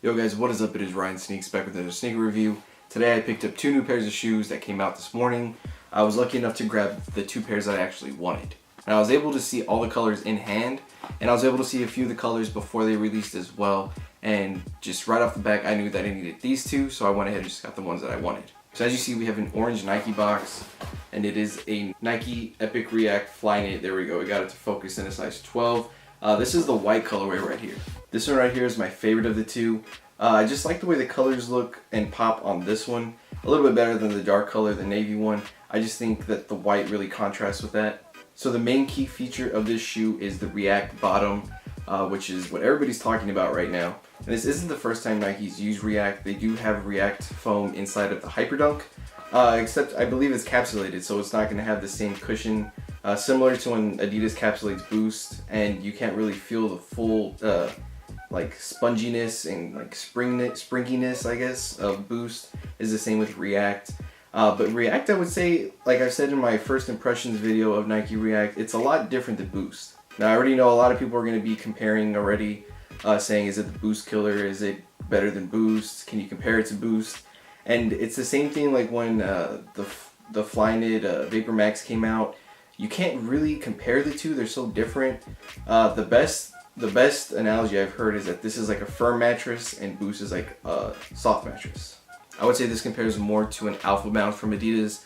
Yo guys, what is up? It is Ryan Sneaks back with another sneaker review. Today I picked up two new pairs of shoes that came out this morning. I was lucky enough to grab the two pairs that I actually wanted. And I was able to see all the colors in hand, and I was able to see a few of the colors before they released as well. And just right off the bat, I knew that I needed these two, so I went ahead and just got the ones that I wanted. So as you see, we have an orange Nike box, and it is a Nike Epic React Flyknit. There we go, we got it to focus in a size 12. This is the white colorway right here. This one right here is my favorite of the two. I just like the way the colors look and pop on this one. A little bit better than the dark color, the navy one. I just think that the white really contrasts with that. So the main key feature of this shoe is the React bottom, which is what everybody's talking about right now. And this isn't the first time Nike's used React. They do have React foam inside of the Hyperdunk, except I believe it's capsulated, so it's not going to have the same cushion. Similar to when Adidas capsulates Boost, and you can't really feel the full like sponginess and like springiness, I guess, of Boost. Is the same with React. But React, I would say, like I said in my first impressions video of Nike React, it's a lot different than Boost. Now I already know a lot of people are going to be comparing already, saying is it the Boost killer, is it better than Boost, can you compare it to Boost? And it's the same thing like when the Flyknit Vapor Max came out. You can't really compare the two, they're so different. The best analogy I've heard is that this is like a firm mattress and Boost is like a soft mattress. I would say this compares more to an Alpha Bounce from Adidas,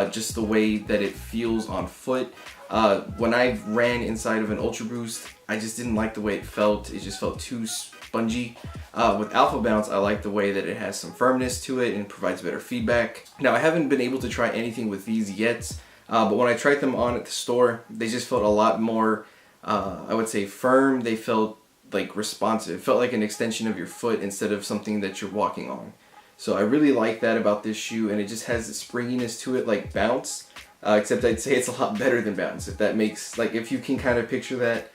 just the way that it feels on foot. When I ran inside of an Ultra Boost, I just didn't like the way it felt. It just felt too spongy. With Alpha Bounce, I like the way that it has some firmness to it and provides better feedback. Now, I haven't been able to try anything with these yet, but when I tried them on at the store, they just felt a lot more, I would say, firm. They felt like responsive. It felt like an extension of your foot instead of something that you're walking on. So I really like that about this shoe, and it just has the springiness to it like Bounce, except I'd say it's a lot better than Bounce, if that makes, like, if you can kind of picture that.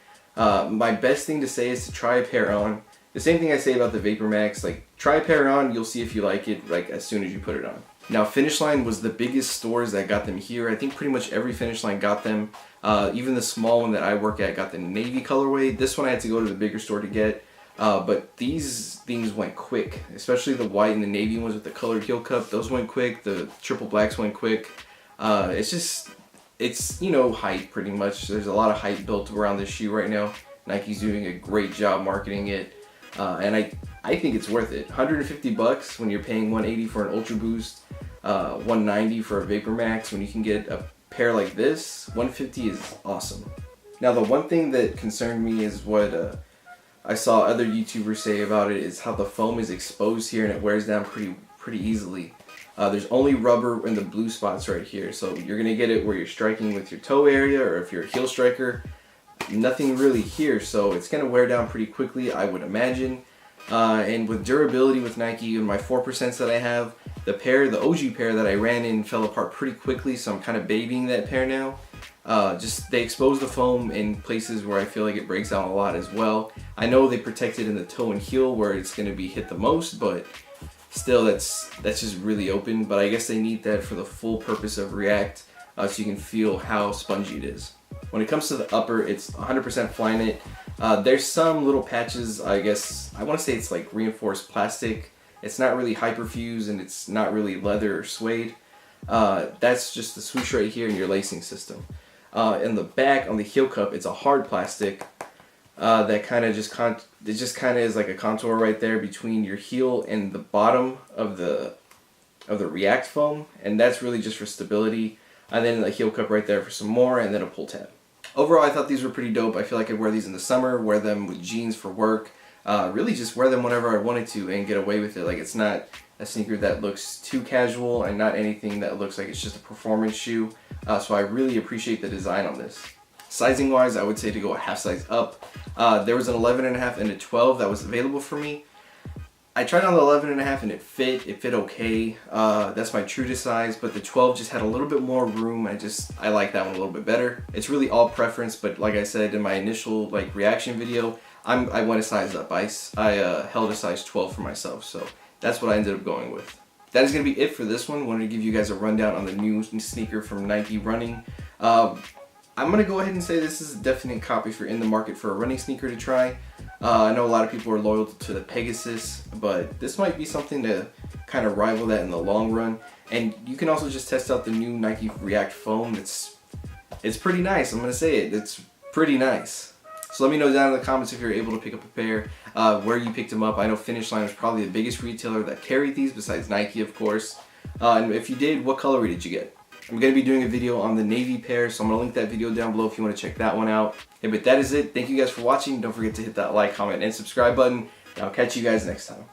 My best thing to say is to try a pair on. The same thing I say about the Vapor Max, like, try a pair on, you'll see if you like it, like, as soon as you put it on. Now, Finish Line was the biggest stores that got them here. I think pretty much every Finish Line got them. Even the small one that I work at got the navy colorway. This one I had to go to the bigger store to get. But these things went quick, especially the white and the navy ones with the colored heel cup. Those went quick. The triple blacks went quick. It's you know, hype pretty much. There's a lot of hype built around this shoe right now. Nike's doing a great job marketing it, and I think it's worth it. 150 bucks when you're paying 180 for an Ultra Boost, 190 for a Vapor Max. When you can get a pair like this, 150 is awesome. Now, the one thing that concerned me is what I saw other YouTubers say about it is how the foam is exposed here and it wears down pretty easily. There's only rubber in the blue spots right here, so you're gonna get it where you're striking with your toe area, or if you're a heel striker, nothing really here, so it's gonna wear down pretty quickly, I would imagine. And with durability with Nike and my 4% that I have, the OG pair that I ran in fell apart pretty quickly, so I'm kind of babying that pair now. They expose the foam in places where I feel like it breaks down a lot as well. I know they protect it in the toe and heel where it's going to be hit the most, but still that's just really open. But I guess they need that for the full purpose of React, so you can feel how spongy it is. When it comes to the upper, it's 100% Flyknit. There's some little patches, I guess, I want to say it's like reinforced plastic. It's not really hyperfused and it's not really leather or suede. That's just the swoosh right here in your lacing system. In the back on the heel cup, it's a hard plastic that kind of just is like a contour right there between your heel and the bottom of the React foam, and that's really just for stability. And then the heel cup right there for some more, and then a pull tab. Overall, I thought these were pretty dope. I feel like I'd wear these in the summer, wear them with jeans for work, really just wear them whenever I wanted to and get away with it. Like, it's not a sneaker that looks too casual and not anything that looks like it's just a performance shoe. So I really appreciate the design on this. Sizing wise, I would say to go a half size up. There was an 11.5 and a 12 that was available for me. I tried on the 11.5 and it fit okay. That's my true to size, but the 12 just had a little bit more room. I like that one a little bit better. It's really all preference, but like I said in my initial reaction video, I went a size up. I held a size 12 for myself, so that's what I ended up going with. That is going to be it for this one. Wanted to give you guys a rundown on the new sneaker from Nike Running. I'm going to go ahead and say this is a definite copy if you're in the market for a running sneaker to try. I know a lot of people are loyal to the Pegasus, but this might be something to kind of rival that in the long run. And you can also just test out the new Nike React foam. It's pretty nice. I'm gonna say it. It's pretty nice. So let me know down in the comments if you're able to pick up a pair, where you picked them up. I know Finish Line was probably the biggest retailer that carried these, besides Nike, of course. And if you did, what colorway did you get? I'm going to be doing a video on the navy pair, so I'm going to link that video down below if you want to check that one out. Hey, but that is it. Thank you guys for watching. Don't forget to hit that like, comment, and subscribe button. And I'll catch you guys next time.